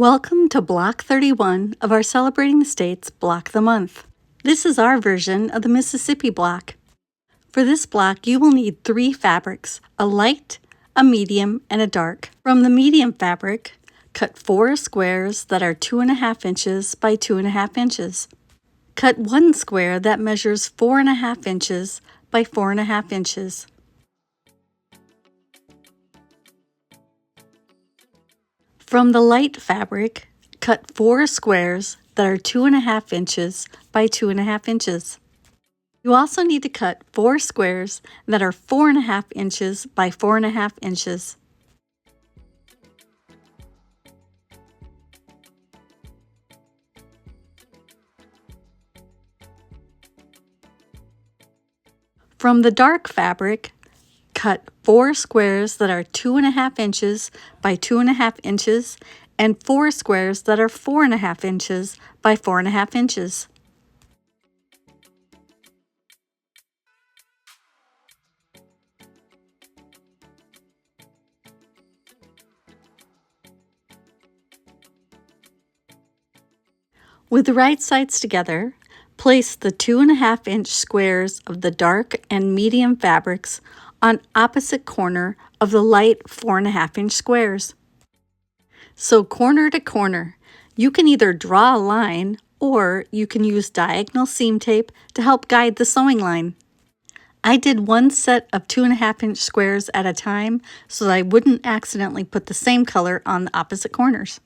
Welcome to Block 31 of our Celebrating the States Block of the Month. This is our version of the Mississippi block. For this block, you will need 3 fabrics, a light, a medium, and a dark. From the medium fabric, cut 4 squares that are 2.5 inches by 2.5 inches. Cut 1 square that measures 4.5 inches by 4.5 inches. From the light fabric, cut 4 squares that are 2.5 inches by 2.5 inches. You also need to cut 4 squares that are 4.5 inches by 4.5 inches. From the dark fabric, cut 4 squares that are 2.5 inches by 2.5 inches and 4 squares that are 4.5 inches by 4.5 inches. With the right sides together, place the 2.5 inch squares of the dark and medium fabrics on opposite corner of the light 4.5 inch squares. So corner to corner, you can either draw a line or you can use diagonal seam tape to help guide the sewing line. I did one set of 2.5 inch squares at a time so that I wouldn't accidentally put the same color on the opposite corners.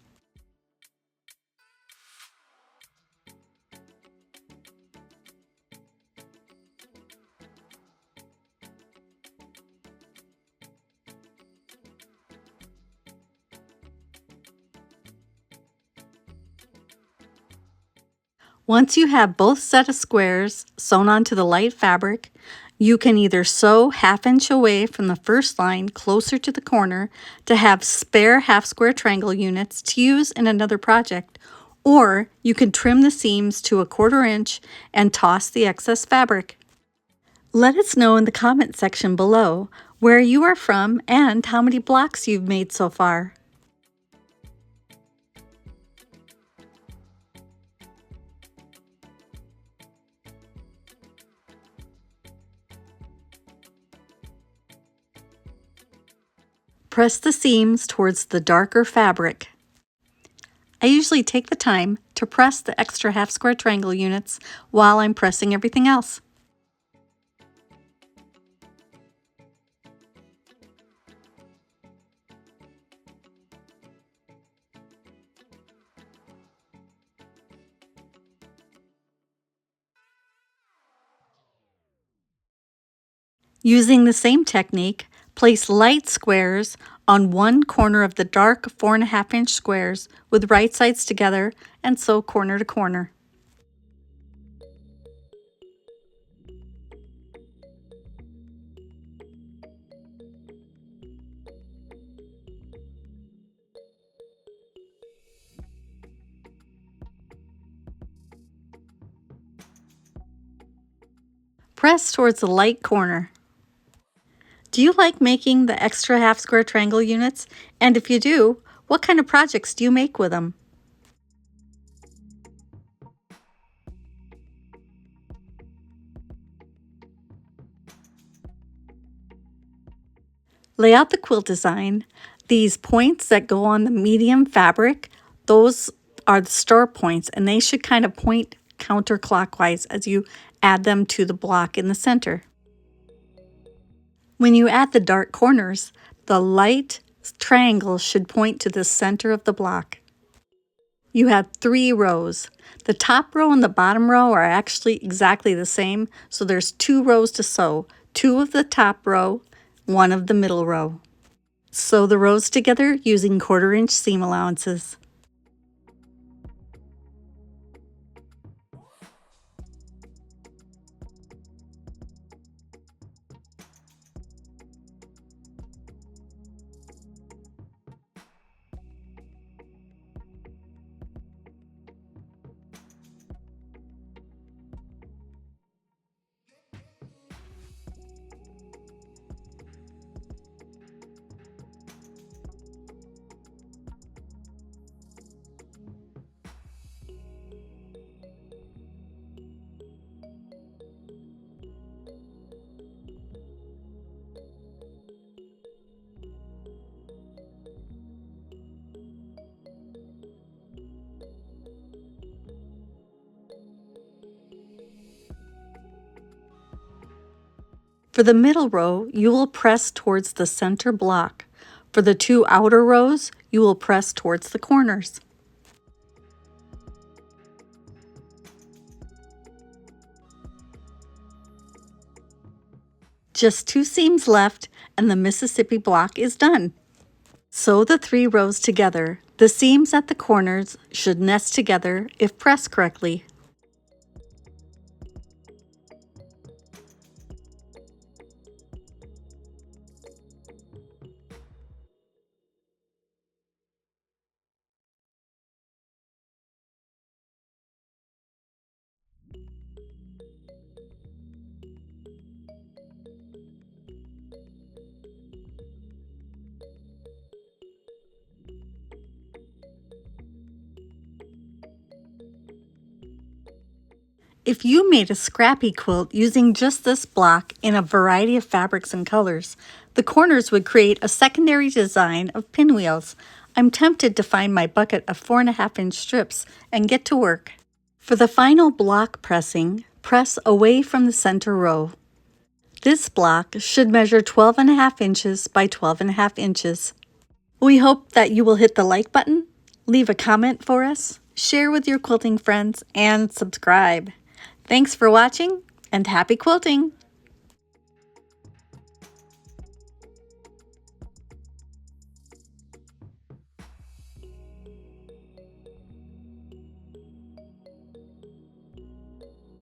Once you have both set of squares sewn onto the light fabric, you can either sew 1/2 inch away from the first line closer to the corner to have spare half square triangle units to use in another project, or you can trim the seams to 1/4 inch and toss the excess fabric. Let us know in the comment section below where you are from and how many blocks you've made so far. Press the seams towards the darker fabric. I usually take the time to press the extra half square triangle units while I'm pressing everything else. Using the same technique, place light squares on one corner of the dark 4.5 inch squares with right sides together and sew corner to corner. Press towards the light corner. Do you like making the extra half square triangle units? And if you do, what kind of projects do you make with them? Lay out the quilt design. These points that go on the medium fabric, those are the star points, and they should kind of point counterclockwise as you add them to the block in the center. When you add the dark corners, the light triangles should point to the center of the block. You have 3 rows. The top row and the bottom row are actually exactly the same, so there's 2 rows to sew, 2 of the top row, 1 of the middle row. Sew the rows together using 1/4 inch seam allowances. For the middle row, you will press towards the center block. For the 2 outer rows, you will press towards the corners. Just 2 seams left and the Mississippi block is done. Sew the 3 rows together. The seams at the corners should nest together if pressed correctly. If you made a scrappy quilt using just this block in a variety of fabrics and colors, the corners would create a secondary design of pinwheels. I'm tempted to find my bucket of 4.5-inch strips and get to work. For the final block pressing, press away from the center row. This block should measure 12.5 inches by 12.5 inches. We hope that you will hit the like button, leave a comment for us, share with your quilting friends, and subscribe. Thanks for watching, and happy quilting!